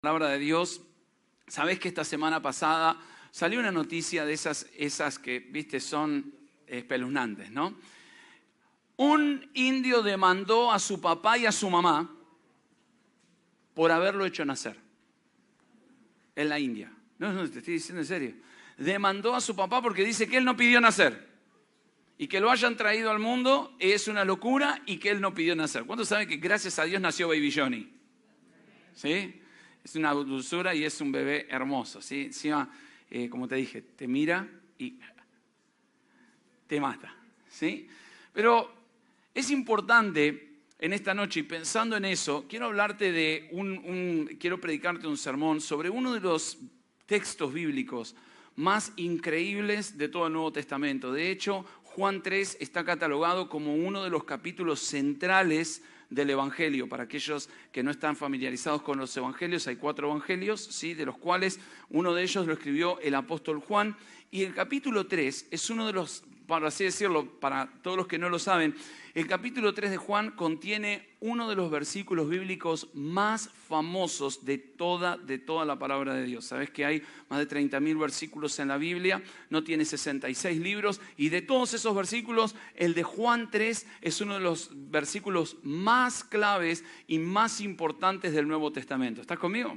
Palabra de Dios. Sabés que esta semana pasada salió una noticia de esas que, viste, son espeluznantes, ¿no? Un indio demandó a su papá y a su mamá por haberlo hecho nacer en la India. No, te estoy diciendo en serio. Demandó a su papá porque dice que él no pidió nacer. Y que lo hayan traído al mundo es una locura y que él no pidió nacer. ¿Cuántos saben que gracias a Dios nació Baby Johnny? ¿Sí? Es una dulzura y es un bebé hermoso, ¿sí? Encima, como te dije, te mira y te mata, ¿sí? Pero es importante en esta noche, y pensando en eso, quiero hablarte de quiero predicarte un sermón sobre uno de los textos bíblicos más increíbles de todo el Nuevo Testamento. De hecho, Juan 3 está catalogado como uno de los capítulos centrales del Evangelio. Para aquellos que no están familiarizados con los Evangelios, hay 4 Evangelios, ¿sí? De los cuales uno de ellos lo escribió el apóstol Juan. Y el capítulo 3 es uno de los, para así decirlo, para todos los que no lo saben, el capítulo 3 de Juan contiene uno de los versículos bíblicos más famosos de toda la palabra de Dios. Sabes que hay más de 30.000 versículos en la Biblia, no tiene 66 libros, y de todos esos versículos, el de Juan 3 es uno de los versículos más claves y más importantes del Nuevo Testamento. ¿Estás conmigo?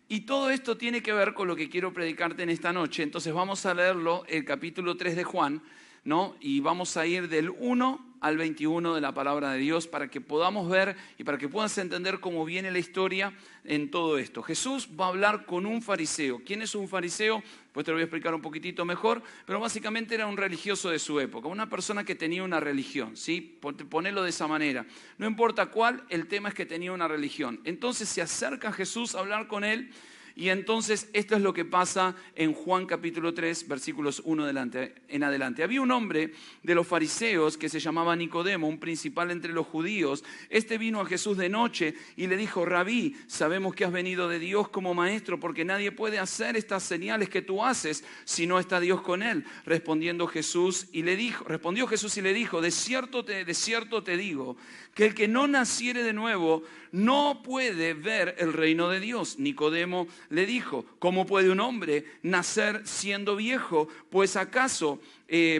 Y todo esto tiene que ver con lo que quiero predicarte en esta noche. Entonces vamos a leerlo, el capítulo 3 de Juan, ¿no? Y vamos a ir del 1 al 21 de la palabra de Dios para que podamos ver y para que puedas entender cómo viene la historia en todo esto. Jesús va a hablar con un fariseo. ¿Quién es un fariseo? Pues te lo voy a explicar un poquitito mejor, pero básicamente era un religioso de su época, una persona que tenía una religión, ¿sí? Ponelo de esa manera. No importa cuál, el tema es que tenía una religión. Entonces se acerca a Jesús a hablar con él. Y entonces esto es lo que pasa en Juan capítulo 3, versículos 1 en adelante. Había un hombre de los fariseos que se llamaba Nicodemo, un principal entre los judíos. Este vino a Jesús de noche y le dijo: Rabí, sabemos que has venido de Dios como maestro, porque nadie puede hacer estas señales que tú haces si no está Dios con él. Respondió Jesús y le dijo: de cierto te digo, que el que no naciere de nuevo no puede ver el reino de Dios. Nicodemo le dijo: ¿cómo puede un hombre nacer siendo viejo? Pues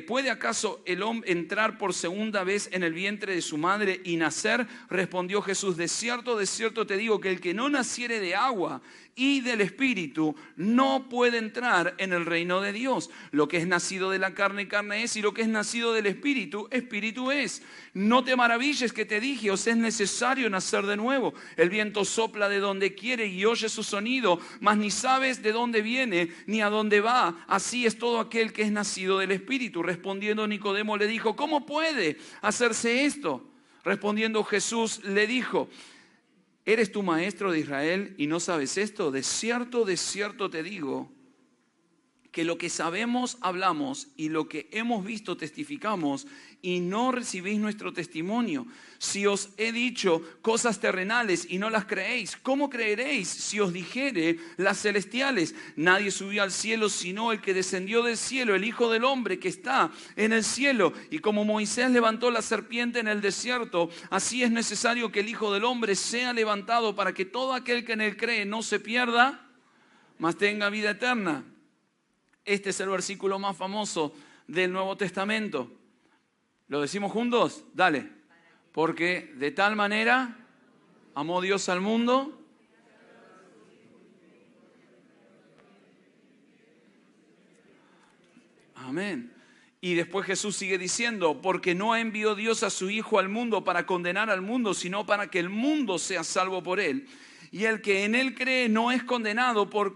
¿puede acaso el hombre entrar por segunda vez en el vientre de su madre y nacer? Respondió Jesús: de cierto te digo, que el que no naciere de agua y del Espíritu no puede entrar en el reino de Dios. Lo que es nacido de la carne, carne es, y lo que es nacido del Espíritu, Espíritu es. No te maravilles que te dije: os es necesario nacer de nuevo. El viento sopla de donde quiere y oye su sonido, mas ni sabes de dónde viene ni a dónde va. Así es todo aquel que es nacido del Espíritu. Respondiendo Nicodemo le dijo: ¿cómo puede hacerse esto? Respondiendo Jesús le dijo: ¿eres tú maestro de Israel y no sabes esto? De cierto te digo, que lo que sabemos hablamos y lo que hemos visto testificamos, y no recibís nuestro testimonio. Si os he dicho cosas terrenales y no las creéis, ¿cómo creeréis si os dijere las celestiales? Nadie subió al cielo sino el que descendió del cielo, el Hijo del Hombre que está en el cielo. Y como Moisés levantó la serpiente en el desierto, así es necesario que el Hijo del Hombre sea levantado, para que todo aquel que en él cree no se pierda, mas tenga vida eterna. Este es el versículo más famoso del Nuevo Testamento. ¿Lo decimos juntos? Dale. Porque de tal manera amó Dios al mundo. Amén. Y después Jesús sigue diciendo: porque no envió Dios a su Hijo al mundo para condenar al mundo, sino para que el mundo sea salvo por él. Y el que en él cree no es condenado, pero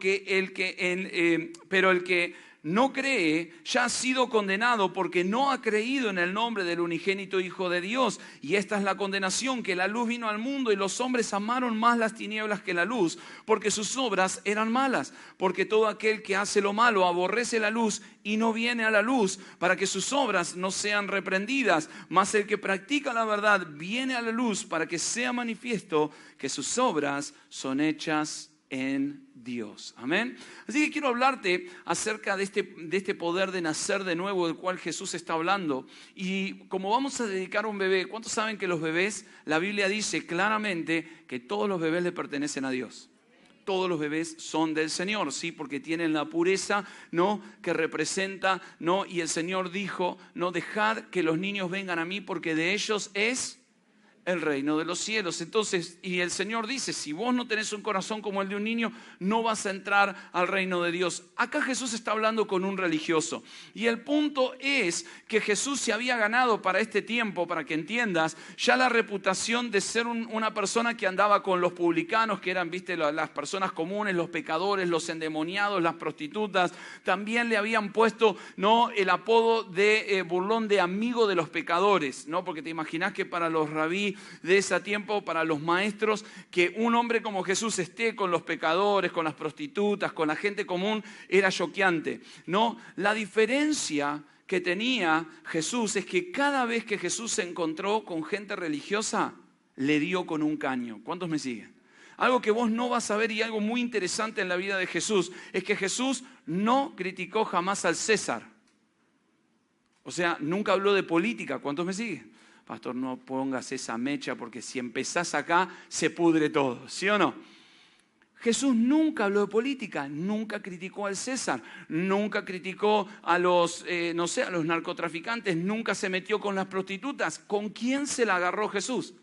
el que no cree ya ha sido condenado, porque no ha creído en el nombre del unigénito Hijo de Dios. Y esta es la condenación, que la luz vino al mundo y los hombres amaron más las tinieblas que la luz, porque sus obras eran malas. Porque todo aquel que hace lo malo aborrece la luz y no viene a la luz, para que sus obras no sean reprendidas. Mas el que practica la verdad viene a la luz, para que sea manifiesto que sus obras son hechas en Dios. Amén. Así que quiero hablarte acerca de este poder de nacer de nuevo, del cual Jesús está hablando. Y como vamos a dedicar a un bebé, ¿cuántos saben que los bebés, la Biblia dice claramente que todos los bebés le pertenecen a Dios? todos los bebés son del Señor, ¿sí? Porque tienen la pureza, ¿no? Que representa, ¿no? Y el Señor dijo, no, dejad que los niños vengan a mí porque de ellos es el reino de los cielos. Entonces, y el Señor dice, si vos no tenés un corazón como el de un niño, no vas a entrar al reino de Dios. Acá Jesús está hablando con un religioso. Y el punto es que Jesús se había ganado para este tiempo, para que entiendas, ya la reputación de ser una persona que andaba con los publicanos, que eran, viste, las personas comunes, los pecadores, los endemoniados, las prostitutas. También le habían puesto, ¿no?, el apodo de burlón, de amigo de los pecadores, ¿no? Porque te imaginás que para los rabí de ese tiempo, para los maestros, que un hombre como Jesús esté con los pecadores, con las prostitutas, con la gente común, era choqueante, ¿no? La diferencia que tenía Jesús es que cada vez que Jesús se encontró con gente religiosa, le dio con un caño. ¿Cuántos me siguen? Algo que vos no vas a ver, y algo muy interesante en la vida de Jesús, es que Jesús no criticó jamás al César. O sea, nunca habló de política. ¿Cuántos me siguen? Pastor, no pongas esa mecha porque si empezás acá se pudre todo, ¿sí o no? Jesús nunca habló de política, nunca criticó al César, nunca criticó a los, a los narcotraficantes, nunca se metió con las prostitutas. ¿Con quién se la agarró Jesús?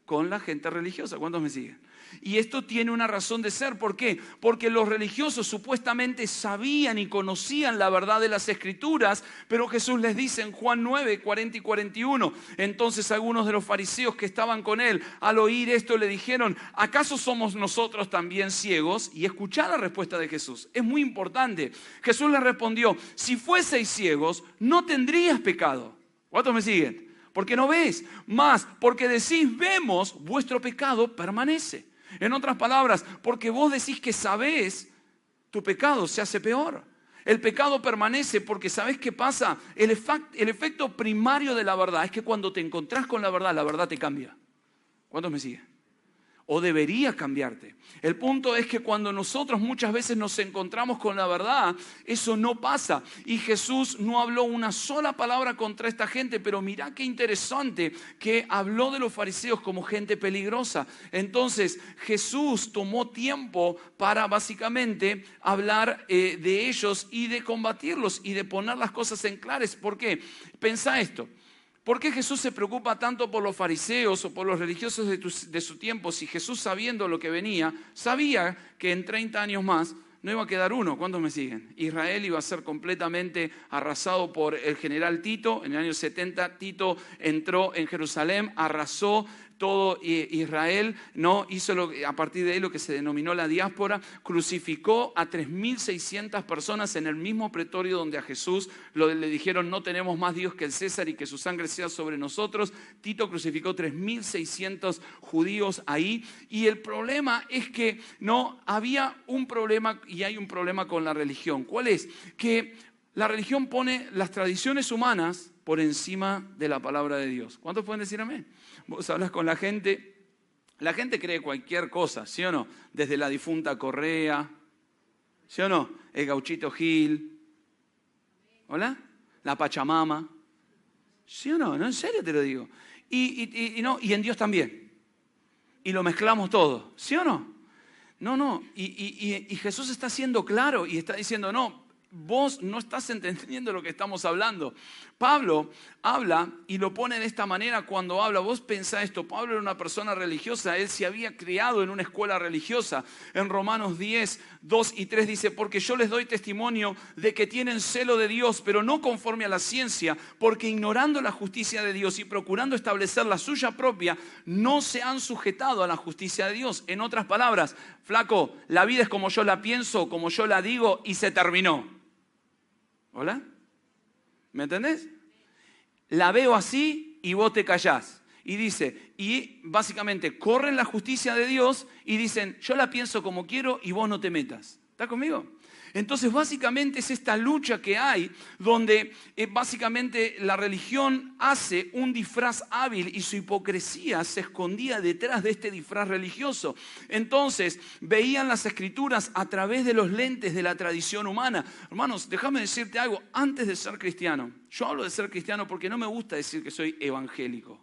Con la gente religiosa. ¿Cuántos me siguen? Y esto tiene una razón de ser. ¿Por qué? Porque los religiosos supuestamente sabían y conocían la verdad de las Escrituras, pero Jesús les dice en Juan 9, 40 y 41, entonces algunos de los fariseos que estaban con él, al oír esto le dijeron, ¿acaso somos nosotros también ciegos? Y escuchá la respuesta de Jesús, es muy importante. Jesús les respondió, si fueseis ciegos, no tendrías pecado. ¿Cuántos me siguen? Porque no ves, más porque decís vemos, vuestro pecado permanece. En otras palabras, porque vos decís que sabés, tu pecado se hace peor. El pecado permanece porque ¿sabés qué pasa? El efecto primario de la verdad es que cuando te encontrás con la verdad te cambia. ¿Cuántos me siguen? O debería cambiarte. El punto es que cuando nosotros muchas veces nos encontramos con la verdad, eso no pasa. Y Jesús no habló una sola palabra contra esta gente, pero mirá qué interesante que habló de los fariseos como gente peligrosa. Entonces Jesús tomó tiempo para básicamente hablar de ellos y de combatirlos y de poner las cosas en claras. ¿Por qué? Pensá esto. ¿Por qué Jesús se preocupa tanto por los fariseos o por los religiosos de su tiempo? Si Jesús, sabiendo lo que venía, sabía que en 30 años más no iba a quedar uno. ¿Cuántos me siguen? Israel iba a ser completamente arrasado por el general Tito. En el año 70 Tito entró en Jerusalén, arrasó todo Israel, ¿no? Hizo a partir de ahí lo que se denominó la diáspora, crucificó a 3.600 personas en el mismo pretorio donde a Jesús le dijeron no tenemos más Dios que el César y que su sangre sea sobre nosotros. Tito crucificó 3.600 judíos ahí, y el problema es que no había un problema, y hay un problema con la religión. ¿Cuál es? Que la religión pone las tradiciones humanas por encima de la palabra de Dios. ¿Cuántos pueden decir amén? Vos hablas con la gente cree cualquier cosa, ¿sí o no? Desde la difunta Correa, ¿sí o no? El Gauchito Gil, ¿hola? La Pachamama, ¿sí o no? No, en serio te lo digo. Y en Dios también. Y lo mezclamos todo, ¿sí o no? No. Y Jesús está siendo claro y está diciendo, no, vos no estás entendiendo lo que estamos hablando. Pablo habla y lo pone de esta manera cuando habla. Vos pensá esto, Pablo era una persona religiosa, él se había criado en una escuela religiosa. En Romanos 10, 2 y 3 dice, porque yo les doy testimonio de que tienen celo de Dios, pero no conforme a la ciencia, porque ignorando la justicia de Dios y procurando establecer la suya propia, no se han sujetado a la justicia de Dios. En otras palabras, flaco, la vida es como yo la pienso, como yo la digo y se terminó. ¿Hola? ¿Me entendés? La veo así y vos te callás. Y dice, y básicamente corren la justicia de Dios y dicen, yo la pienso como quiero y vos no te metas. ¿Estás conmigo? Entonces básicamente es esta lucha que hay donde básicamente la religión hace un disfraz hábil y su hipocresía se escondía detrás de este disfraz religioso. Entonces veían las escrituras a través de los lentes de la tradición humana. Hermanos, déjame decirte algo, antes de ser cristiano, yo hablo de ser cristiano porque no me gusta decir que soy evangélico.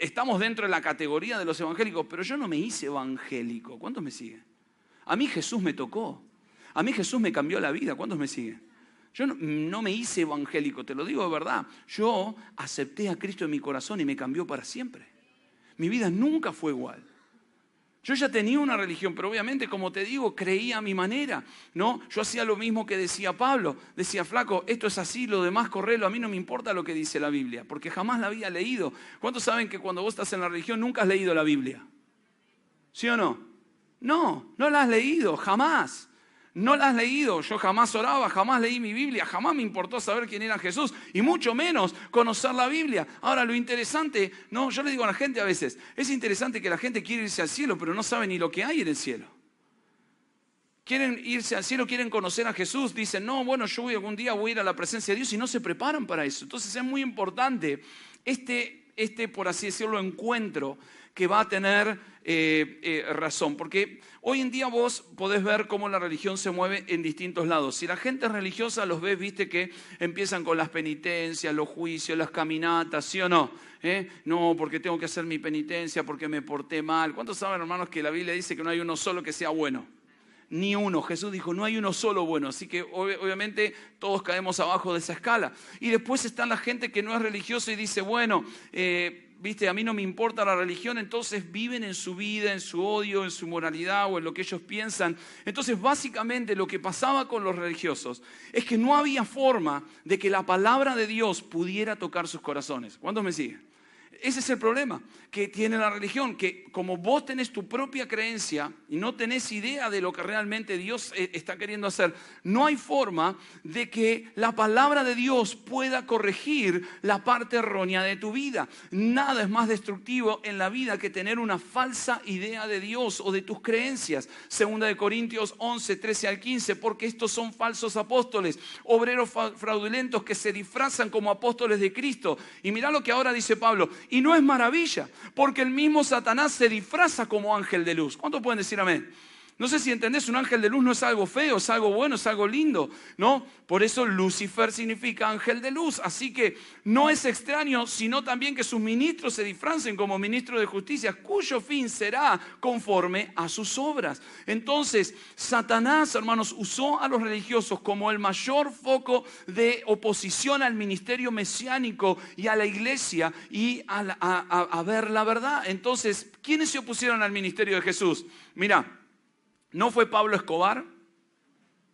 Estamos dentro de la categoría de los evangélicos, pero yo no me hice evangélico. ¿Cuántos me siguen? A mí Jesús me tocó. A mí Jesús me cambió la vida. ¿Cuántos me siguen? Yo no me hice evangélico, te lo digo de verdad. Yo acepté a Cristo en mi corazón y me cambió para siempre. Mi vida nunca fue igual. Yo ya tenía una religión, pero obviamente, como te digo, creía a mi manera, ¿no? Yo hacía lo mismo que decía Pablo. Decía, flaco, esto es así, lo demás correlo. A mí no me importa lo que dice la Biblia, porque jamás la había leído. ¿Cuántos saben que cuando vos estás en la religión nunca has leído la Biblia? ¿Sí o no? No la has leído, jamás. No la has leído, yo jamás oraba, jamás leí mi Biblia, jamás me importó saber quién era Jesús y mucho menos conocer la Biblia. Ahora lo interesante, no, yo le digo a la gente a veces, es interesante que la gente quiere irse al cielo pero no sabe ni lo que hay en el cielo. Quieren irse al cielo, quieren conocer a Jesús, dicen, no, bueno, yo algún día voy a ir a la presencia de Dios y no se preparan para eso. Entonces es muy importante por así decirlo, encuentro que va a tener razón. Porque hoy en día vos podés ver cómo la religión se mueve en distintos lados. Si la gente es religiosa, los ves, viste que empiezan con las penitencias, los juicios, las caminatas, ¿sí o no? No, porque tengo que hacer mi penitencia, porque me porté mal. ¿Cuántos saben, hermanos, que la Biblia dice que no hay uno solo que sea bueno? Ni uno. Jesús dijo, no hay uno solo bueno. Así que obviamente todos caemos abajo de esa escala. Y después está la gente que no es religiosa y dice, bueno, viste, a mí no me importa la religión. Entonces viven en su vida, en su odio, en su moralidad o en lo que ellos piensan. Entonces básicamente lo que pasaba con los religiosos es que no había forma de que la palabra de Dios pudiera tocar sus corazones. ¿Cuántos me siguen? Ese es el problema que tiene la religión, que como vos tenés tu propia creencia y no tenés idea de lo que realmente Dios está queriendo hacer, no hay forma de que la palabra de Dios pueda corregir la parte errónea de tu vida. Nada es más destructivo en la vida que tener una falsa idea de Dios o de tus creencias. 2 Corintios 11, 13 al 15, porque estos son falsos apóstoles, obreros fraudulentos que se disfrazan como apóstoles de Cristo. Y mirá lo que ahora dice Pablo. Y no es maravilla, porque el mismo Satanás se disfraza como ángel de luz. ¿Cuántos pueden decir amén? No sé si entendés, un ángel de luz no es algo feo, es algo bueno, es algo lindo, ¿no? Por eso Lucifer significa ángel de luz. Así que no es extraño, sino también que sus ministros se disfracen como ministros de justicia, cuyo fin será conforme a sus obras. Entonces, Satanás, hermanos, usó a los religiosos como el mayor foco de oposición al ministerio mesiánico y a la iglesia y a ver la verdad. Entonces, ¿quiénes se opusieron al ministerio de Jesús? Mira, ¿no fue Pablo Escobar?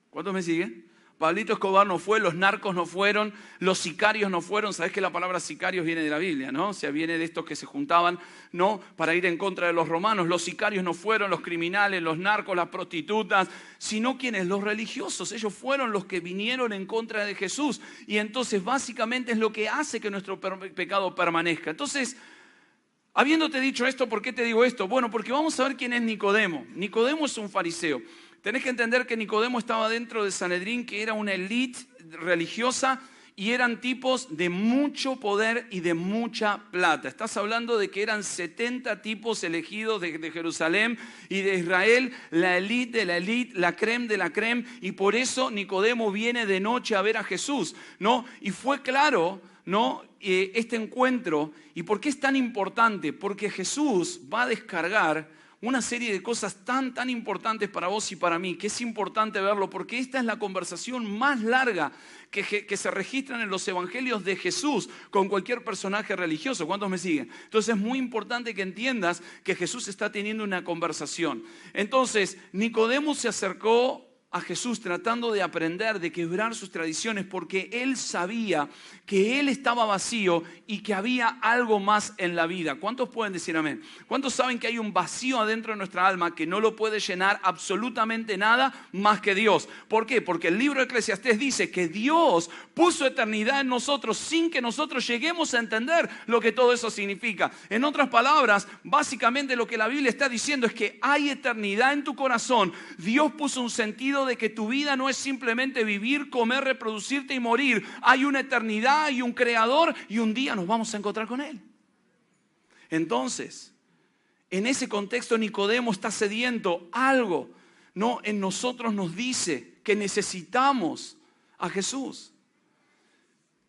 ¿Cuántos me siguen? Pablito Escobar no fue, los narcos no fueron, los sicarios no fueron. Sabés que la palabra sicarios viene de la Biblia, ¿no? O sea, viene de estos que se juntaban, ¿no? Para ir en contra de los romanos. Los sicarios no fueron, los criminales, los narcos, las prostitutas, sino quienes, los religiosos. Ellos fueron los que vinieron en contra de Jesús. Y entonces básicamente es lo que hace que nuestro pecado permanezca. Entonces, habiéndote dicho esto, ¿por qué te digo esto? Bueno, porque vamos a ver quién es Nicodemo. Nicodemo es un fariseo. Tenés que entender que Nicodemo estaba dentro de Sanedrín, que era una élite religiosa y eran tipos de mucho poder y de mucha plata. Estás hablando de que eran 70 tipos elegidos de Jerusalén y de Israel, la élite de la élite, la crème de la crème, y por eso Nicodemo viene de noche a ver a Jesús, ¿no? Y fue claro, ¿no? Este encuentro. ¿Y por qué es tan importante? Porque Jesús va a descargar una serie de cosas tan importantes para vos y para mí, que es importante verlo, porque esta es la conversación más larga que se registran en los evangelios de Jesús con cualquier personaje religioso. ¿Cuántos me siguen? Entonces es muy importante que entiendas que Jesús está teniendo una conversación. Entonces Nicodemo se acercó a Jesús tratando de aprender, de quebrar sus tradiciones, porque él sabía que él estaba vacío y que había algo más en la vida. ¿Cuántos pueden decir amén? ¿Cuántos saben que hay un vacío adentro de nuestra alma que no lo puede llenar absolutamente nada más que Dios? ¿Por qué? Porque el libro de Eclesiastés dice que Dios puso eternidad en nosotros sin que nosotros lleguemos a entender lo que todo eso significa. En otras palabras, básicamente lo que la Biblia está diciendo es que hay eternidad en tu corazón. Dios puso un sentido de que tu vida no es simplemente vivir, comer, reproducirte y morir. Hay una eternidad, hay un creador y un día nos vamos a encontrar con él. Entonces, en ese contexto Nicodemo está sediento. Algo, ¿no? En nosotros nos dice que necesitamos a Jesús.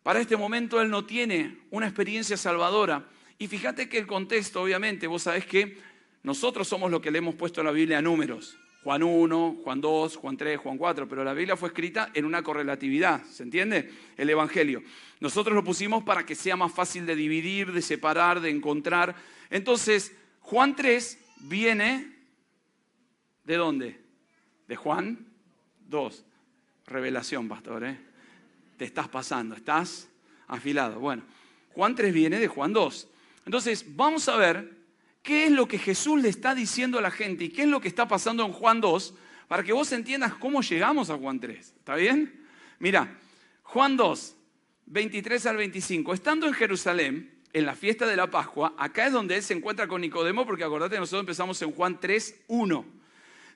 Para este momento él no tiene una experiencia salvadora. Y fíjate que el contexto, obviamente, vos sabés que nosotros somos lo que le hemos puesto a la Biblia números. Juan 1, Juan 2, Juan 3, Juan 4, pero la Biblia fue escrita en una correlatividad, ¿se entiende? El Evangelio. Nosotros lo pusimos para que sea más fácil de dividir, de separar, de encontrar. Entonces, Juan 3 viene, ¿de dónde? De Juan 2. Revelación, pastor, ¿eh? Te estás pasando, estás afilado. Bueno, Juan 3 viene de Juan 2. Entonces, vamos a ver qué es lo que Jesús le está diciendo a la gente y qué es lo que está pasando en Juan 2 para que vos entiendas cómo llegamos a Juan 3. ¿Está bien? Mira, Juan 2, 23 al 25. Estando en Jerusalén, en la fiesta de la Pascua, acá es donde él se encuentra con Nicodemo, porque acordate, nosotros empezamos en Juan 3, 1.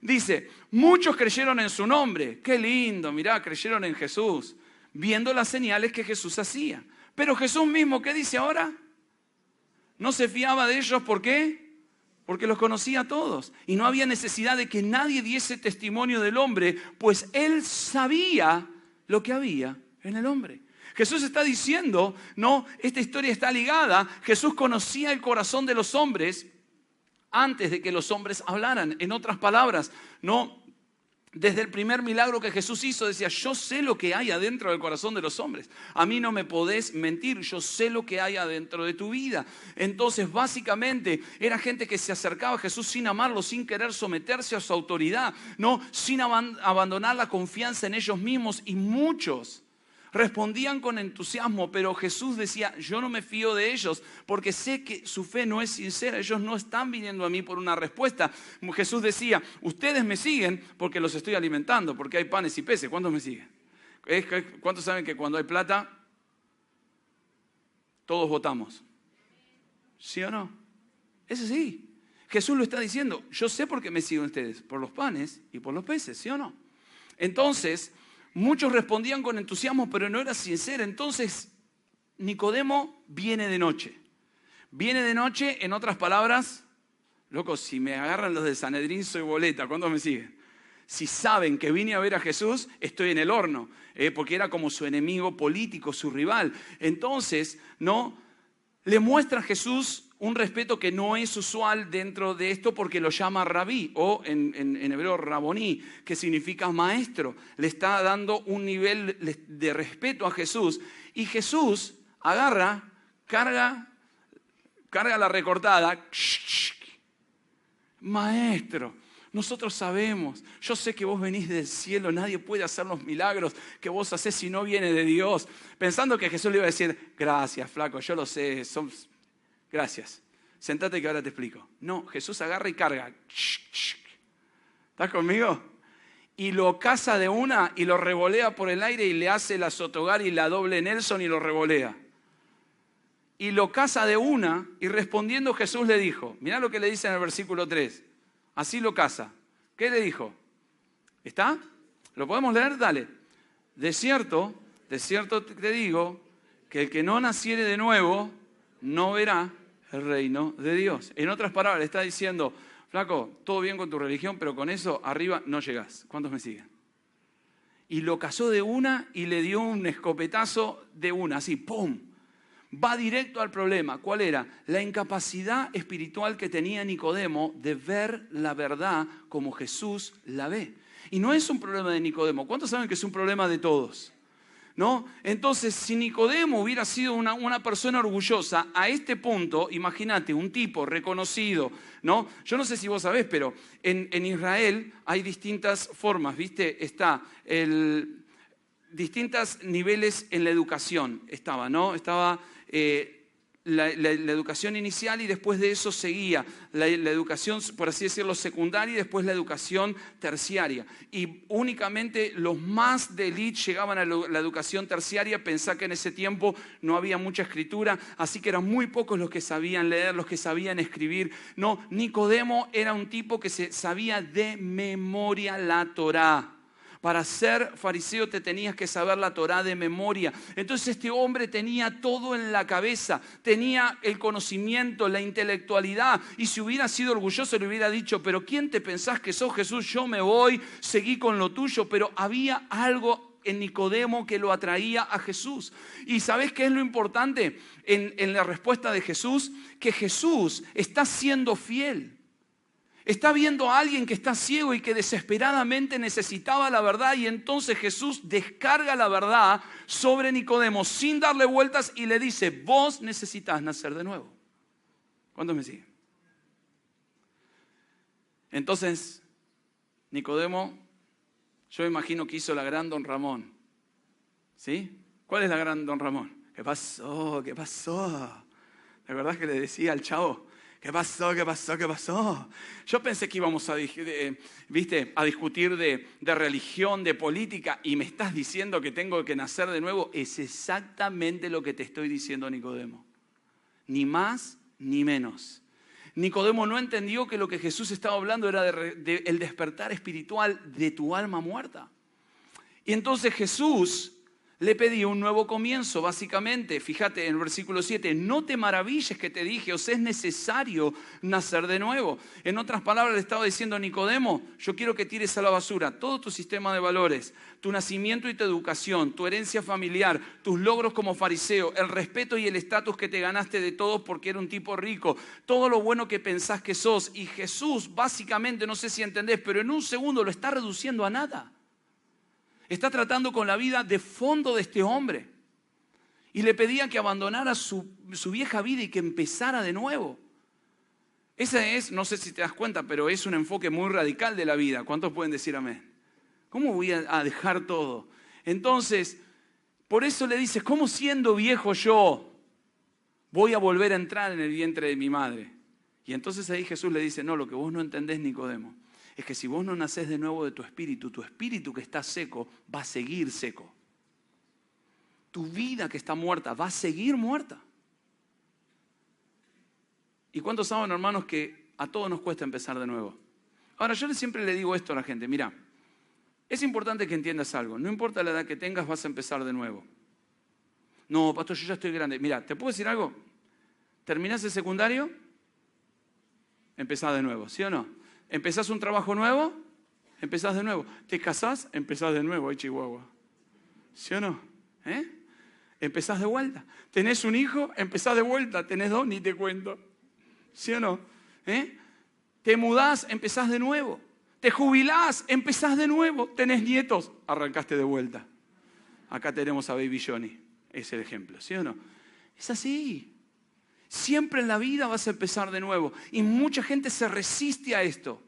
Dice, muchos creyeron en su nombre. Qué lindo, mirá, creyeron en Jesús, viendo las señales que Jesús hacía. Pero Jesús mismo, ¿qué dice ahora? No se fiaba de ellos, ¿por qué? Porque los conocía a todos. Y no había necesidad de que nadie diese testimonio del hombre, pues él sabía lo que había en el hombre. Jesús está diciendo, no, esta historia está ligada. Jesús conocía el corazón de los hombres antes de que los hombres hablaran. En otras palabras, no, desde el primer milagro que Jesús hizo, decía, yo sé lo que hay adentro del corazón de los hombres. A mí no me podés mentir, yo sé lo que hay adentro de tu vida. Entonces, básicamente, era gente que se acercaba a Jesús sin amarlo, sin querer someterse a su autoridad, no, sin abandonar la confianza en ellos mismos. Y muchos respondían con entusiasmo, pero Jesús decía, yo no me fío de ellos porque sé que su fe no es sincera, ellos no están viniendo a mí por una respuesta. Jesús decía, ustedes me siguen porque los estoy alimentando, porque hay panes y peces. ¿Cuántos me siguen? ¿Cuántos saben que cuando hay plata, todos votamos? ¿Sí o no? Es así. Jesús lo está diciendo, yo sé por qué me siguen ustedes, por los panes y por los peces, ¿sí o no? Entonces, muchos respondían con entusiasmo, pero no era sincero. Entonces, Nicodemo viene de noche. Viene de noche, en otras palabras, loco, si me agarran los de Sanedrín soy boleta. ¿Cuántos me siguen? Si saben que vine a ver a Jesús, estoy en el horno, porque era como su enemigo político, su rival. Entonces, no, le muestra a Jesús un respeto que no es usual dentro de esto porque lo llama rabí o en hebreo raboní, que significa maestro. Le está dando un nivel de respeto a Jesús y Jesús agarra, carga la recortada. Maestro, nosotros sabemos, yo sé que vos venís del cielo, nadie puede hacer los milagros que vos hacés si no viene de Dios. Pensando que Jesús le iba a decir, gracias flaco, yo lo sé, gracias. Sentate que ahora te explico. No, Jesús agarra y carga. ¿Estás conmigo? Y lo caza de una y lo revolea por el aire y le hace la sotogar y la doble Nelson y lo revolea. Y lo caza de una y respondiendo Jesús le dijo, mirá lo que le dice en el versículo 3. Así lo caza. ¿Qué le dijo? ¿Está? ¿Lo podemos leer? Dale. De cierto te digo que el que no naciere de nuevo no verá el reino de Dios. En otras palabras, le está diciendo, flaco, todo bien con tu religión, pero con eso arriba no llegás. ¿Cuántos me siguen? Y lo cazó de una y le dio un escopetazo de una, así, ¡pum! Va directo al problema. ¿Cuál era? La incapacidad espiritual que tenía Nicodemo de ver la verdad como Jesús la ve. Y no es un problema de Nicodemo. ¿Cuántos saben que es un problema de todos? ¿No? Entonces, si Nicodemo hubiera sido una persona orgullosa, a este punto, imagínate, un tipo reconocido, ¿no? Yo no sé si vos sabés, pero en Israel hay distintas formas, ¿viste? Está distintos niveles en la educación, ¿no? Estaba la educación inicial y después de eso seguía la educación, por así decirlo, secundaria y después la educación terciaria. Y únicamente los más de élite llegaban a la educación terciaria. Pensá que en ese tiempo no había mucha escritura, así que eran muy pocos los que sabían leer, los que sabían escribir. No, Nicodemo era un tipo que se sabía de memoria la Torá. Para ser fariseo te tenías que saber la Torá de memoria. Entonces este hombre tenía todo en la cabeza, tenía el conocimiento, la intelectualidad. Y si hubiera sido orgulloso le hubiera dicho, pero ¿quién te pensás que sos, Jesús? Yo me voy, seguí con lo tuyo. Pero había algo en Nicodemo que lo atraía a Jesús. ¿Y sabés qué es lo importante en la respuesta de Jesús? Que Jesús está siendo fiel. Está viendo a alguien que está ciego y que desesperadamente necesitaba la verdad, y entonces Jesús descarga la verdad sobre Nicodemo sin darle vueltas y le dice: vos necesitas nacer de nuevo. ¿Cuántos me siguen? Entonces, Nicodemo, yo imagino que hizo la gran Don Ramón. ¿Sí? ¿Cuál es la gran Don Ramón? ¿Qué pasó? ¿Qué pasó? ¿De verdad que le decía al chavo? ¿Qué pasó? ¿Qué pasó? ¿Qué pasó? Yo pensé que íbamos a discutir de religión, de política, y me estás diciendo que tengo que nacer de nuevo. Es exactamente lo que te estoy diciendo, Nicodemo. Ni más ni menos. Nicodemo no entendió que lo que Jesús estaba hablando era el despertar espiritual de tu alma muerta. Y entonces Jesús le pedí un nuevo comienzo, básicamente. Fíjate en el versículo 7, no te maravilles que te dije, os es necesario nacer de nuevo. En otras palabras, le estaba diciendo a Nicodemo: yo quiero que tires a la basura todo tu sistema de valores, tu nacimiento y tu educación, tu herencia familiar, tus logros como fariseo, el respeto y el estatus que te ganaste de todos porque era un tipo rico, todo lo bueno que pensás que sos. Y Jesús, básicamente, no sé si entendés, pero en un segundo lo está reduciendo a nada. Está tratando con la vida de fondo de este hombre. Y le pedía que abandonara su vieja vida y que empezara de nuevo. Ese es, no sé si te das cuenta, pero es un enfoque muy radical de la vida. ¿Cuántos pueden decir amén? ¿Cómo voy a dejar todo? Entonces, por eso le dice: ¿cómo siendo viejo yo voy a volver a entrar en el vientre de mi madre? Y entonces ahí Jesús le dice: no, lo que vos no entendés, Nicodemo, es que si vos no nacés de nuevo de tu espíritu que está seco va a seguir seco. Tu vida que está muerta va a seguir muerta. ¿Y cuántos saben, hermanos, que a todos nos cuesta empezar de nuevo? Ahora, yo siempre le digo esto a la gente: mira, es importante que entiendas algo. No importa la edad que tengas, vas a empezar de nuevo. No, pastor, yo ya estoy grande. Mira, ¿te puedo decir algo? ¿Terminás el secundario? Empezás de nuevo, ¿sí o no? ¿Empezás un trabajo nuevo? Empezás de nuevo. ¿Te casás? Empezás de nuevo, Chihuahua. ¿Sí o no? Empezás de vuelta. ¿Tenés un hijo? Empezás de vuelta. ¿Tenés dos? Ni te cuento. ¿Sí o no? ¿Te mudás? Empezás de nuevo. ¿Te jubilás? Empezás de nuevo. ¿Tenés nietos? Arrancaste de vuelta. Acá tenemos a Baby Johnny. Es el ejemplo. ¿Sí o no? Es así. Siempre en la vida vas a empezar de nuevo. Y mucha gente se resiste a esto.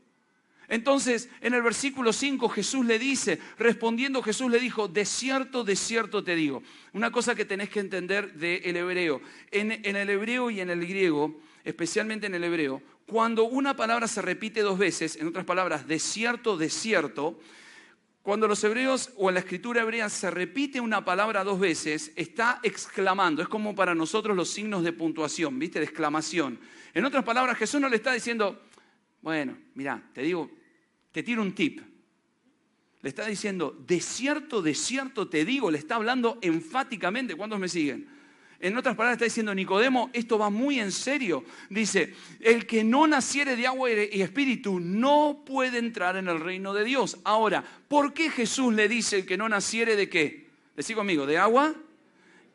Entonces, en el versículo 5, Jesús le dice, respondiendo Jesús le dijo: de cierto te digo. Una cosa que tenés que entender del hebreo. En el hebreo y en el griego, especialmente en el hebreo, cuando una palabra se repite dos veces, en otras palabras, de cierto, cuando los hebreos o en la escritura hebrea se repite una palabra dos veces, está exclamando. Es como para nosotros los signos de puntuación, ¿viste? De exclamación. En otras palabras, Jesús no le está diciendo: bueno, mira, te tiro un tip. Le está diciendo: de cierto te digo. Le está hablando enfáticamente. ¿Cuántos me siguen? En otras palabras está diciendo: Nicodemo, esto va muy en serio. Dice: el que no naciere de agua y espíritu no puede entrar en el reino de Dios. Ahora, ¿por qué Jesús le dice el que no naciere de qué? Decí conmigo: de agua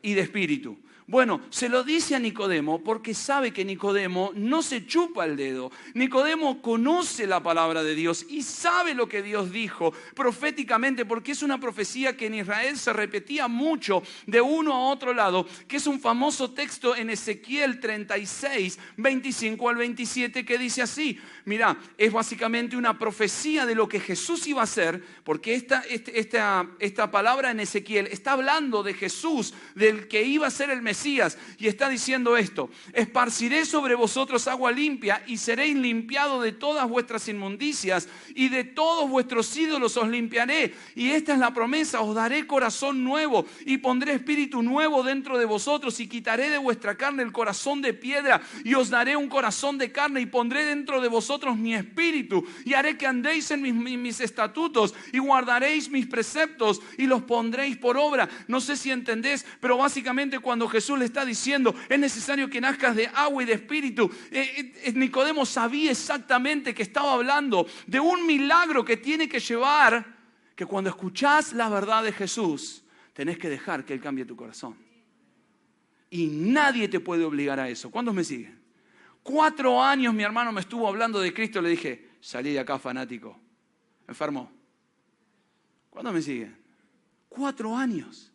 y de espíritu. Bueno, se lo dice a Nicodemo porque sabe que Nicodemo no se chupa el dedo. Nicodemo conoce la palabra de Dios y sabe lo que Dios dijo proféticamente, porque es una profecía que en Israel se repetía mucho de uno a otro lado, que es un famoso texto en Ezequiel 36, 25 al 27, que dice así. Mira, es básicamente una profecía de lo que Jesús iba a hacer, porque esta palabra en Ezequiel está hablando de Jesús, del que iba a ser el Mesías. Y está diciendo esto: esparciré sobre vosotros agua limpia y seréis limpiados de todas vuestras inmundicias y de todos vuestros ídolos os limpiaré. Y esta es la promesa: os daré corazón nuevo y pondré espíritu nuevo dentro de vosotros y quitaré de vuestra carne el corazón de piedra y os daré un corazón de carne y pondré dentro de vosotros mi espíritu y haré que andéis en mis estatutos y guardaréis mis preceptos y los pondréis por obra. No sé si entendés, pero básicamente cuando Jesús le está diciendo: es necesario que nazcas de agua y de espíritu, Nicodemo sabía exactamente que estaba hablando de un milagro que tiene que llevar, que cuando escuchás la verdad de Jesús, tenés que dejar que Él cambie tu corazón. Y nadie te puede obligar a eso. ¿Cuántos me siguen? 4 años mi hermano me estuvo hablando de Cristo. Le dije: salí de acá fanático. Enfermo. ¿Cuándo me siguen? 4 años.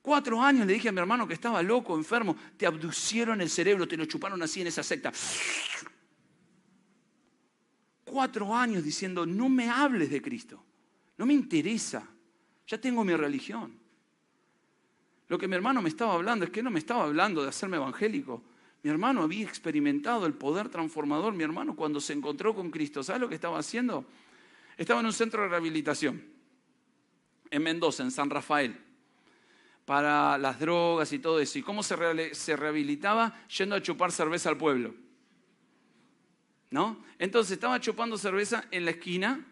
4 años le dije a mi hermano que estaba loco, enfermo. Te abducieron el cerebro, te lo chuparon así en esa secta. 4 años diciendo, no me hables de Cristo. No me interesa. Ya tengo mi religión. Lo que mi hermano me estaba hablando es que no me estaba hablando de hacerme evangélico. Mi hermano había experimentado el poder transformador. Mi hermano cuando se encontró con Cristo, ¿sabes lo que estaba haciendo? Estaba en un centro de rehabilitación en Mendoza, en San Rafael, para las drogas y todo eso. ¿Y cómo se rehabilitaba? Yendo a chupar cerveza al pueblo, ¿no? Entonces estaba chupando cerveza en la esquina,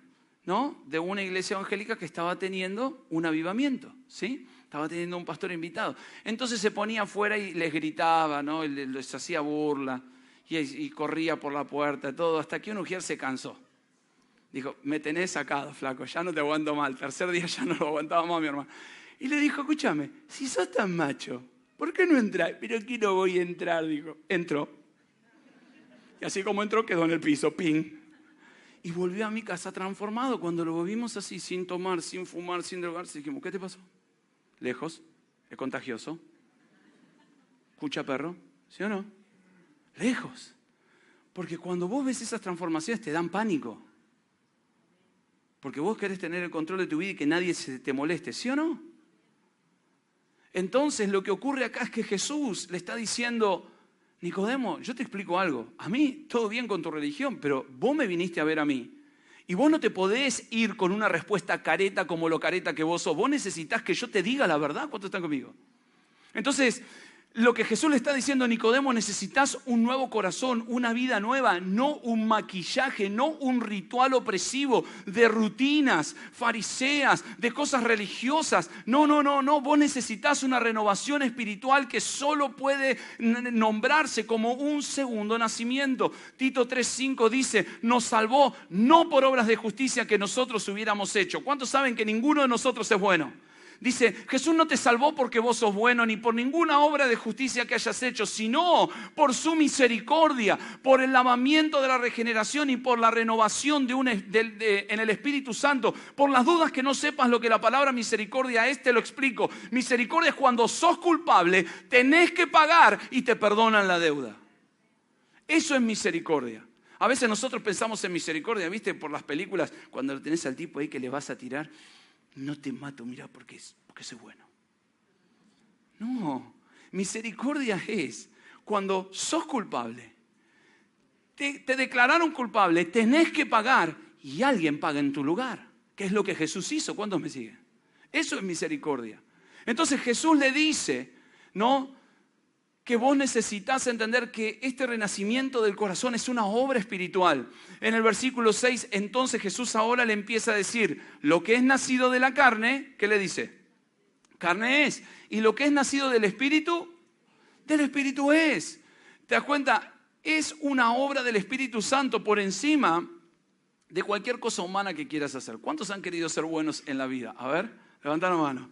¿no?, de una iglesia evangélica que estaba teniendo un avivamiento, ¿sí? Estaba teniendo un pastor invitado. Entonces se ponía afuera y les gritaba, ¿no? Les hacía burla y corría por la puerta, todo, hasta que un ujier se cansó. Dijo, me tenés sacado, flaco, ya no te aguanto más. El tercer día ya no lo aguantaba más mi hermano. Y le dijo, escúchame, si sos tan macho, ¿por qué no entras? Pero aquí no voy a entrar, dijo. Entró. Y así como entró, quedó en el piso, ping. Y volvió a mi casa transformado. Cuando lo vimos así, sin tomar, sin fumar, sin drogarse, dijimos, ¿qué te pasó? Lejos, es contagioso. Escucha, perro, ¿sí o no? Lejos. Porque cuando vos ves esas transformaciones te dan pánico. Porque vos querés tener el control de tu vida y que nadie se te moleste, ¿sí o no? Entonces lo que ocurre acá es que Jesús le está diciendo, Nicodemo, yo te explico algo. A mí todo bien con tu religión, pero vos me viniste a ver a mí. Y vos no te podés ir con una respuesta careta como lo careta que vos sos. Vos necesitas que yo te diga la verdad. ¿Cuántos están conmigo? Entonces, lo que Jesús le está diciendo a Nicodemo, necesitas un nuevo corazón, una vida nueva, no un maquillaje, no un ritual opresivo de rutinas fariseas, de cosas religiosas. No. Vos necesitas una renovación espiritual que solo puede nombrarse como un segundo nacimiento. Tito 3:5 dice, nos salvó no por obras de justicia que nosotros hubiéramos hecho. ¿Cuántos saben que ninguno de nosotros es bueno? Dice, Jesús no te salvó porque vos sos bueno, ni por ninguna obra de justicia que hayas hecho, sino por su misericordia, por el lavamiento de la regeneración y por la renovación en el Espíritu Santo. Por las dudas que no sepas lo que la palabra misericordia es, te lo explico. Misericordia es cuando sos culpable, tenés que pagar y te perdonan la deuda. Eso es misericordia. A veces nosotros pensamos en misericordia, ¿viste? Por las películas, cuando tenés al tipo ahí que le vas a tirar. No te mato, mira, porque soy bueno. No, misericordia es cuando sos culpable, te declararon culpable, tenés que pagar y alguien paga en tu lugar. ¿Qué es lo que Jesús hizo? ¿Cuántos me siguen? Eso es misericordia. Entonces Jesús le dice, ¿no?, que vos necesitas entender que este renacimiento del corazón es una obra espiritual. En el versículo 6, entonces Jesús ahora le empieza a decir, lo que es nacido de la carne, ¿qué le dice? Carne es. Y lo que es nacido del Espíritu es. ¿Te das cuenta? Es una obra del Espíritu Santo por encima de cualquier cosa humana que quieras hacer. ¿Cuántos han querido ser buenos en la vida? A ver, levanta la mano.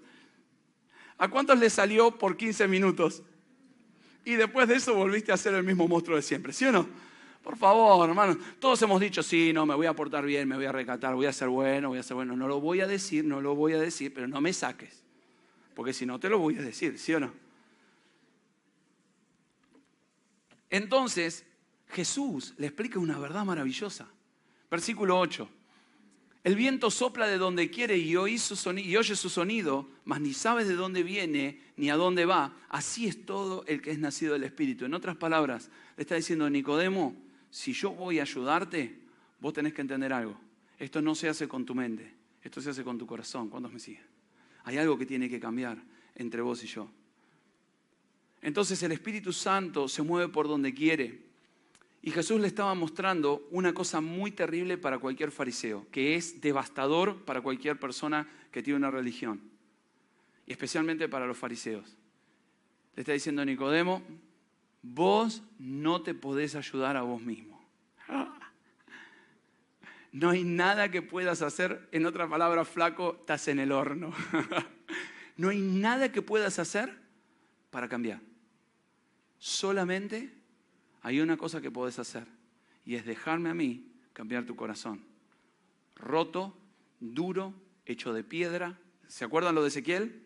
¿A cuántos les salió por 15 minutos? Y después de eso volviste a ser el mismo monstruo de siempre, ¿sí o no? Por favor, hermano. Todos hemos dicho, sí, no, me voy a portar bien, me voy a recatar, voy a ser bueno. No lo voy a decir, pero no me saques. Porque si no, te lo voy a decir, ¿sí o no? Entonces, Jesús le explica una verdad maravillosa. Versículo 8. El viento sopla de donde quiere y oye su sonido, mas ni sabes de dónde viene ni a dónde va. Así es todo el que es nacido del Espíritu. En otras palabras, le está diciendo Nicodemo, si yo voy a ayudarte, vos tenés que entender algo. Esto no se hace con tu mente, esto se hace con tu corazón. ¿Cuántos me siguen? Hay algo que tiene que cambiar entre vos y yo. Entonces el Espíritu Santo se mueve por donde quiere. Y Jesús le estaba mostrando una cosa muy terrible para cualquier fariseo, que es devastador para cualquier persona que tiene una religión, y especialmente para los fariseos. Le está diciendo Nicodemo, vos no te podés ayudar a vos mismo. No hay nada que puedas hacer, en otras palabras, flaco, estás en el horno. No hay nada que puedas hacer para cambiar. Solamente hay una cosa que podés hacer y es dejarme a mí cambiar tu corazón. Roto, duro, hecho de piedra. ¿Se acuerdan lo de Ezequiel?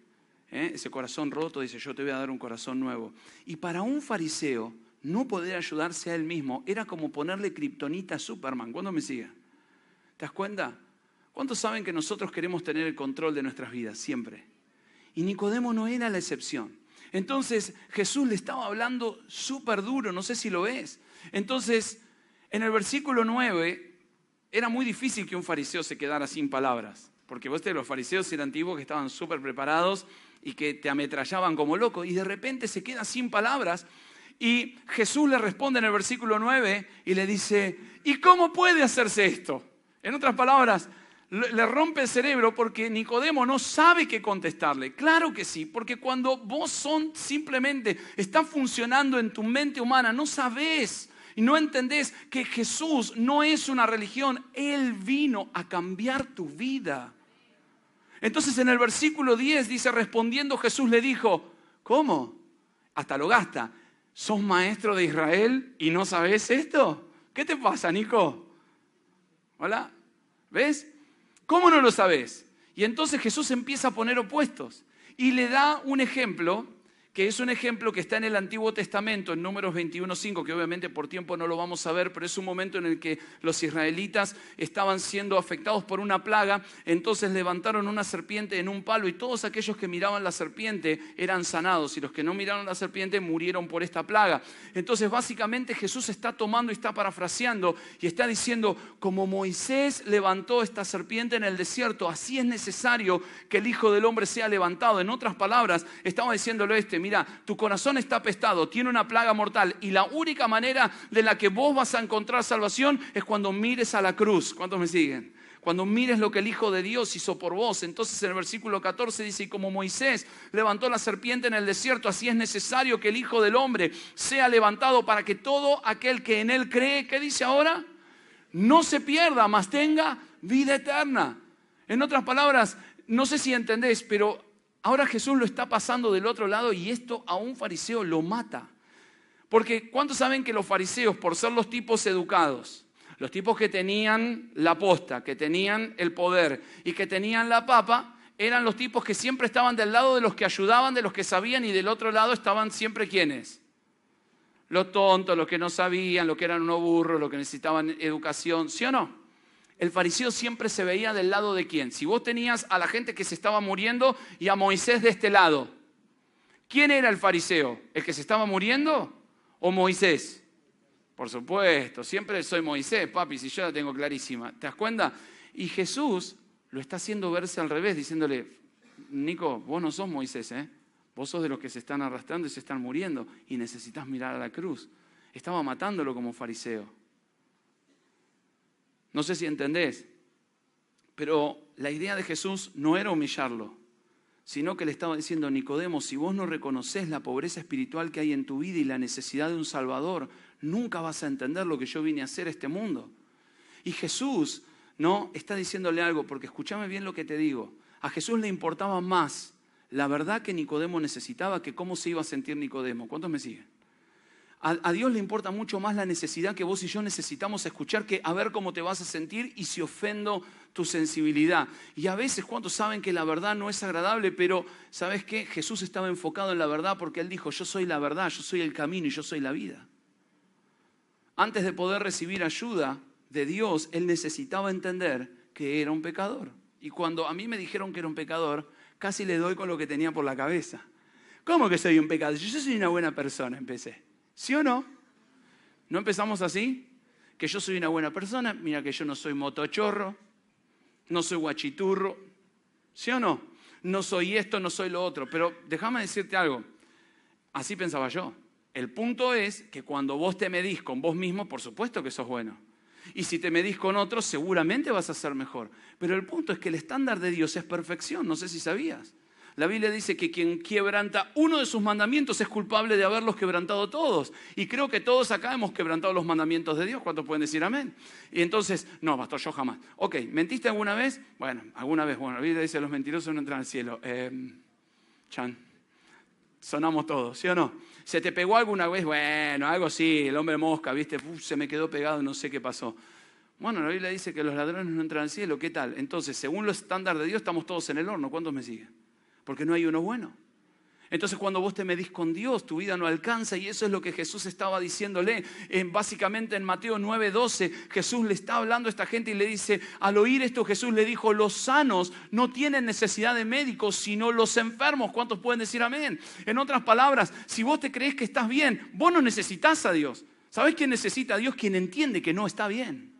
Ese corazón roto, dice, yo te voy a dar un corazón nuevo. Y para un fariseo, no poder ayudarse a él mismo era como ponerle kriptonita a Superman. ¿Cuándo me sigue? ¿Te das cuenta? ¿Cuántos saben que nosotros queremos tener el control de nuestras vidas? Siempre. Y Nicodemo no era la excepción. Entonces Jesús le estaba hablando súper duro, no sé si lo ves. Entonces, en el versículo 9, era muy difícil que un fariseo se quedara sin palabras. Porque los fariseos eran antiguos que estaban súper preparados y que te ametrallaban como loco. Y de repente se queda sin palabras. Y Jesús le responde en el versículo 9 y le dice, ¿y cómo puede hacerse esto? En otras palabras, le rompe el cerebro porque Nicodemo no sabe qué contestarle. Claro que sí, porque cuando vos simplemente está funcionando en tu mente humana, no sabés y no entendés que Jesús no es una religión. Él vino a cambiar tu vida. Entonces en el versículo 10 dice, respondiendo Jesús le dijo, ¿cómo? Hasta lo gasta. ¿Sos maestro de Israel y no sabés esto? ¿Qué te pasa, Nico? ¿Hola? ¿Ves? ¿Cómo no lo sabés? Y entonces Jesús empieza a poner opuestos y le da un ejemplo, que es un ejemplo que está en el Antiguo Testamento, en Números 21:5, que obviamente por tiempo no lo vamos a ver, pero es un momento en el que los israelitas estaban siendo afectados por una plaga. Entonces levantaron una serpiente en un palo y todos aquellos que miraban la serpiente eran sanados y los que no miraron la serpiente murieron por esta plaga. Entonces básicamente Jesús está tomando y está parafraseando y está diciendo, como Moisés levantó esta serpiente en el desierto, así es necesario que el Hijo del Hombre sea levantado. En otras palabras, estaba diciéndole mira, tu corazón está apestado, tiene una plaga mortal y la única manera de la que vos vas a encontrar salvación es cuando mires a la cruz. ¿Cuántos me siguen? Cuando mires lo que el Hijo de Dios hizo por vos. Entonces en el versículo 14 dice, y como Moisés levantó la serpiente en el desierto, así es necesario que el Hijo del Hombre sea levantado para que todo aquel que en él cree, ¿qué dice ahora? No se pierda, mas tenga vida eterna. En otras palabras, no sé si entendés, pero ahora Jesús lo está pasando del otro lado y esto a un fariseo lo mata. Porque ¿cuántos saben que los fariseos, por ser los tipos educados, los tipos que tenían la posta, que tenían el poder y que tenían la papa, eran los tipos que siempre estaban del lado de los que ayudaban, de los que sabían, y del otro lado estaban siempre ¿quiénes? Los tontos, los que no sabían, los que eran unos burros, los que necesitaban educación, ¿sí o no? El fariseo siempre se veía del lado de quién. Si vos tenías a la gente que se estaba muriendo y a Moisés de este lado, ¿quién era el fariseo? ¿El que se estaba muriendo o Moisés? Por supuesto, siempre soy Moisés, papi, si yo la tengo clarísima. ¿Te das cuenta? Y Jesús lo está haciendo verse al revés, diciéndole, Nico, vos no sos Moisés, vos sos de los que se están arrastrando y se están muriendo y necesitas mirar a la cruz. Estaba matándolo como fariseo. No sé si entendés, pero la idea de Jesús no era humillarlo, sino que le estaba diciendo, Nicodemo, si vos no reconoces la pobreza espiritual que hay en tu vida y la necesidad de un Salvador, nunca vas a entender lo que yo vine a hacer a este mundo. Y Jesús no está diciéndole algo, porque escúchame bien lo que te digo. A Jesús le importaba más la verdad que Nicodemo necesitaba que cómo se iba a sentir Nicodemo. ¿Cuántos me siguen? A Dios le importa mucho más la necesidad que vos y yo necesitamos escuchar que a ver cómo te vas a sentir y si ofendo tu sensibilidad. Y a veces, ¿cuántos saben que la verdad no es agradable? Pero, ¿sabes qué? Jesús estaba enfocado en la verdad porque Él dijo, yo soy la verdad, yo soy el camino y yo soy la vida. Antes de poder recibir ayuda de Dios, Él necesitaba entender que era un pecador. Y cuando a mí me dijeron que era un pecador, casi le doy con lo que tenía por la cabeza. ¿Cómo que soy un pecador? Yo soy una buena persona, empecé. ¿Sí o no? ¿No empezamos así? Que yo soy una buena persona, mira que yo no soy motochorro, no soy guachiturro, ¿sí o no? No soy esto, no soy lo otro, pero déjame decirte algo, así pensaba yo. El punto es que cuando vos te medís con vos mismo, por supuesto que sos bueno. Y si te medís con otros, seguramente vas a ser mejor. Pero el punto es que el estándar de Dios es perfección, no sé si sabías. La Biblia dice que quien quebranta uno de sus mandamientos es culpable de haberlos quebrantado todos. Y creo que todos acá hemos quebrantado los mandamientos de Dios. ¿Cuántos pueden decir amén? Y entonces, no, pastor, yo jamás. Ok, ¿mentiste alguna vez? Bueno, alguna vez. Bueno, la Biblia dice los mentirosos no entran al cielo. Sonamos todos, ¿sí o no? ¿Se te pegó alguna vez? Bueno, algo sí, el hombre mosca, ¿viste? Se me quedó pegado, no sé qué pasó. Bueno, la Biblia dice que los ladrones no entran al cielo, ¿qué tal? Entonces, según los estándares de Dios, estamos todos en el horno. ¿Cuántos me siguen? Porque no hay uno bueno. Entonces, cuando vos te medís con Dios, tu vida no alcanza, y eso es lo que Jesús estaba diciéndole. Básicamente en Mateo 9:12, Jesús le está hablando a esta gente y le dice, al oír esto Jesús le dijo, los sanos no tienen necesidad de médicos, sino los enfermos. ¿Cuántos pueden decir amén? En otras palabras, si vos te crees que estás bien, vos no necesitas a Dios. ¿Sabés quién necesita a Dios? Quien entiende que no está bien.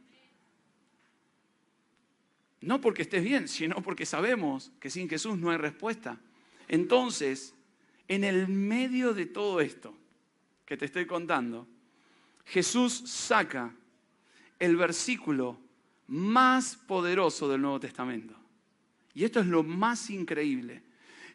No porque estés bien, sino porque sabemos que sin Jesús no hay respuesta. Entonces, en el medio de todo esto que te estoy contando, Jesús saca el versículo más poderoso del Nuevo Testamento. Y esto es lo más increíble,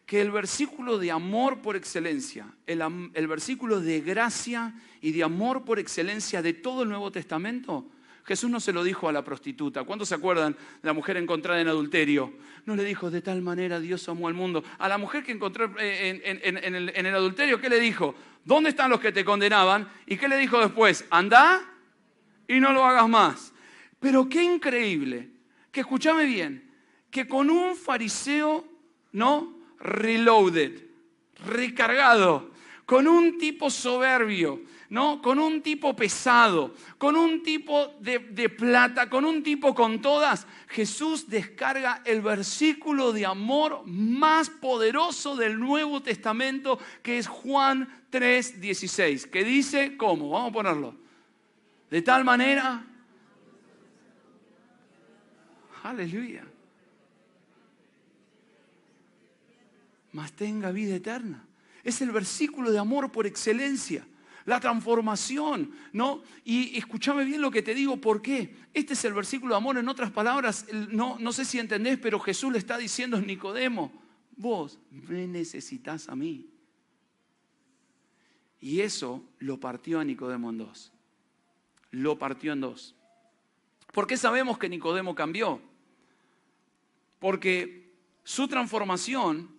que el versículo de amor por excelencia, el versículo de gracia y de amor por excelencia de todo el Nuevo Testamento, Jesús no se lo dijo a la prostituta. ¿Cuántos se acuerdan de la mujer encontrada en adulterio? No le dijo, de tal manera Dios amó al mundo. A la mujer que encontró en el adulterio, ¿qué le dijo? ¿Dónde están los que te condenaban? ¿Y qué le dijo después? Anda y no lo hagas más. Pero qué increíble, que escúchame bien, que con un fariseo, ¿no? Reloaded, recargado, con un tipo soberbio, ¿no? Con un tipo pesado, con un tipo de plata, con un tipo con todas, Jesús descarga el versículo de amor más poderoso del Nuevo Testamento, que es Juan 3:16, que dice, ¿cómo? Vamos a ponerlo. De tal manera, aleluya, mas tenga vida eterna. Es el versículo de amor por excelencia. La transformación, ¿no? Y escúchame bien lo que te digo, ¿por qué? Este es el versículo de amor, en otras palabras, no sé si entendés, pero Jesús le está diciendo a Nicodemo, vos me necesitas a mí. Y eso lo partió a Nicodemo en dos. Lo partió en dos. ¿Por qué sabemos que Nicodemo cambió? Porque su transformación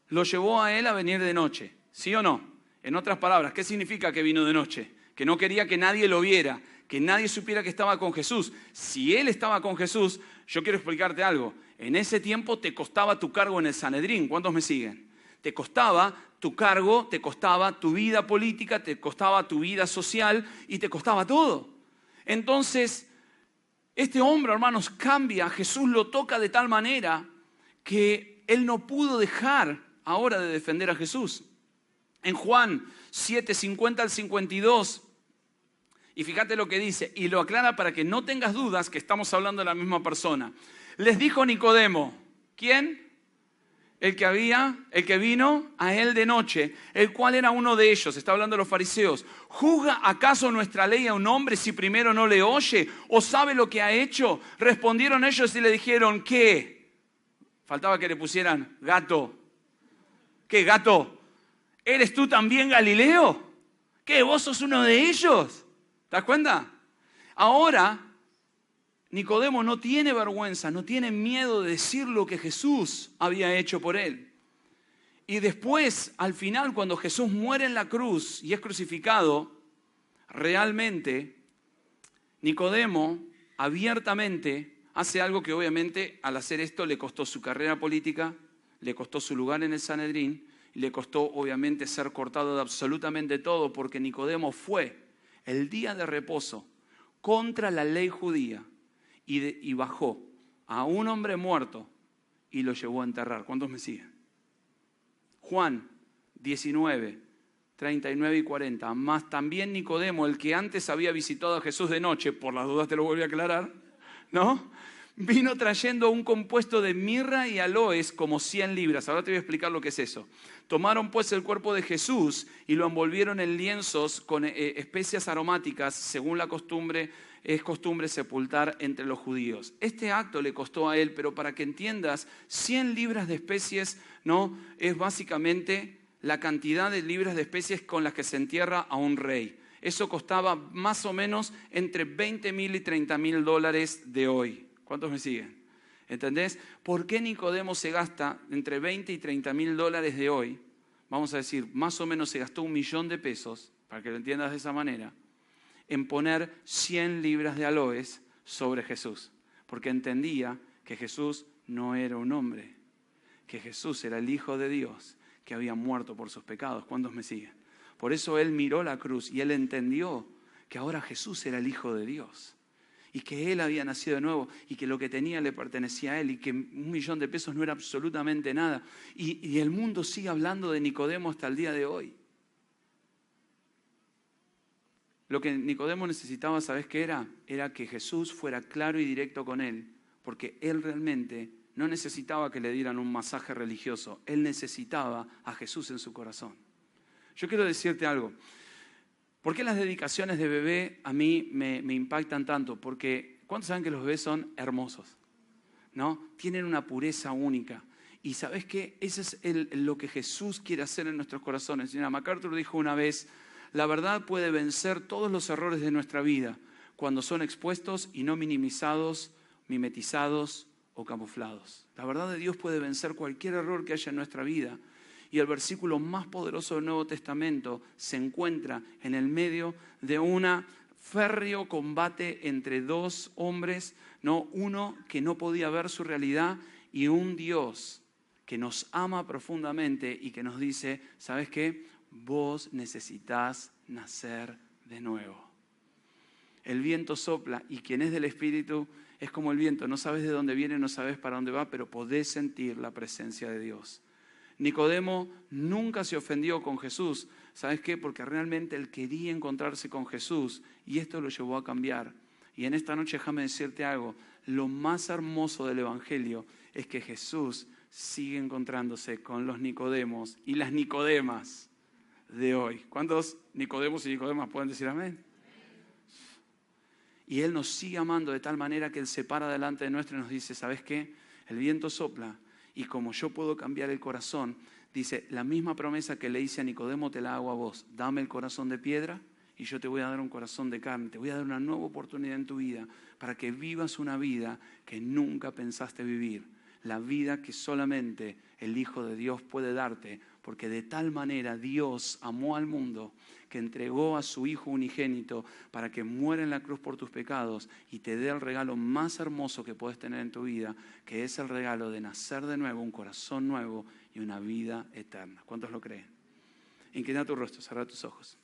lo llevó a él a venir de noche, ¿sí o no? En otras palabras, ¿qué significa que vino de noche? Que no quería que nadie lo viera, que nadie supiera que estaba con Jesús. Si él estaba con Jesús, yo quiero explicarte algo. En ese tiempo te costaba tu cargo en el Sanedrín. ¿Cuántos me siguen? Te costaba tu cargo, te costaba tu vida política, te costaba tu vida social y te costaba todo. Entonces, este hombre, hermanos, cambia. Jesús lo toca de tal manera que él no pudo dejar ahora de defender a Jesús. En Juan 7, 50 al 52, y fíjate lo que dice, y lo aclara para que no tengas dudas que estamos hablando de la misma persona. Les dijo Nicodemo, ¿quién? El que vino a él de noche, el cual era uno de ellos, está hablando de los fariseos. ¿Juzga acaso nuestra ley a un hombre si primero no le oye o sabe lo que ha hecho? Respondieron ellos y le dijeron, ¿qué? Faltaba que le pusieran gato. ¿Qué gato? ¿Eres tú también Galileo? ¿Qué? ¿Vos sos uno de ellos? ¿Te das cuenta? Ahora, Nicodemo no tiene vergüenza, no tiene miedo de decir lo que Jesús había hecho por él. Y después, al final, cuando Jesús muere en la cruz y es crucificado, realmente, Nicodemo abiertamente hace algo que obviamente al hacer esto le costó su carrera política, le costó su lugar en el Sanedrín, le costó obviamente ser cortado de absolutamente todo, porque Nicodemo fue el día de reposo contra la ley judía y bajó a un hombre muerto y lo llevó a enterrar. ¿Cuántos me siguen? Juan 19, 39 y 40. Más también Nicodemo, el que antes había visitado a Jesús de noche, por las dudas te lo volví a aclarar, ¿no? Vino trayendo un compuesto de mirra y aloes como 100 libras. Ahora te voy a explicar lo que es eso. Tomaron pues el cuerpo de Jesús y lo envolvieron en lienzos con especias aromáticas, según la costumbre, es costumbre sepultar entre los judíos. Este acto le costó a él, pero para que entiendas, 100 libras de especies, ¿no? Es básicamente la cantidad de libras de especies con las que se entierra a un rey. Eso costaba más o menos entre $20,000 y $30,000 de hoy. ¿Cuántos me siguen? ¿Entendés? ¿Por qué Nicodemo se gasta entre $20,000 y $30,000 de hoy? Vamos a decir, más o menos se gastó $1,000,000, para que lo entiendas de esa manera, en poner 100 libras de aloes sobre Jesús, porque entendía que Jesús no era un hombre, que Jesús era el Hijo de Dios que había muerto por sus pecados. ¿Cuántos me siguen? Por eso él miró la cruz y él entendió que ahora Jesús era el Hijo de Dios y que él había nacido de nuevo y que lo que tenía le pertenecía a él y que $1.000.000 no era absolutamente nada. Y el mundo sigue hablando de Nicodemo hasta el día de hoy. Lo que Nicodemo necesitaba, ¿sabes qué era? Era que Jesús fuera claro y directo con él, porque él realmente no necesitaba que le dieran un masaje religioso, él necesitaba a Jesús en su corazón. Yo quiero decirte algo. ¿Por qué las dedicaciones de bebé a mí me impactan tanto? Porque ¿cuántos saben que los bebés son hermosos? ¿No? Tienen una pureza única. Y ¿sabes qué? Eso es lo que Jesús quiere hacer en nuestros corazones. Señora MacArthur dijo una vez, la verdad puede vencer todos los errores de nuestra vida cuando son expuestos y no minimizados, mimetizados o camuflados. La verdad de Dios puede vencer cualquier error que haya en nuestra vida. Y el versículo más poderoso del Nuevo Testamento se encuentra en el medio de un férreo combate entre dos hombres, ¿no? Uno que no podía ver su realidad y un Dios que nos ama profundamente y que nos dice, ¿sabes qué? Vos necesitas nacer de nuevo. El viento sopla y quien es del Espíritu es como el viento. No sabes de dónde viene, no sabes para dónde va, pero podés sentir la presencia de Dios. Nicodemo nunca se ofendió con Jesús. ¿Sabes qué? Porque realmente él quería encontrarse con Jesús y esto lo llevó a cambiar. Y en esta noche déjame decirte algo. Lo más hermoso del Evangelio es que Jesús sigue encontrándose con los Nicodemos y las Nicodemas de hoy. ¿Cuántos Nicodemos y Nicodemas pueden decir amén? Y Él nos sigue amando de tal manera que Él se para delante de nuestro y nos dice, ¿sabes qué? El viento sopla y como yo puedo cambiar el corazón, dice, la misma promesa que le hice a Nicodemo te la hago a vos. Dame el corazón de piedra y yo te voy a dar un corazón de carne. Te voy a dar una nueva oportunidad en tu vida para que vivas una vida que nunca pensaste vivir. La vida que solamente el Hijo de Dios puede darte, porque de tal manera Dios amó al mundo que entregó a su Hijo unigénito para que muera en la cruz por tus pecados y te dé el regalo más hermoso que puedes tener en tu vida, que es el regalo de nacer de nuevo, un corazón nuevo y una vida eterna. ¿Cuántos lo creen? Inclina tu rostro, cierra tus ojos.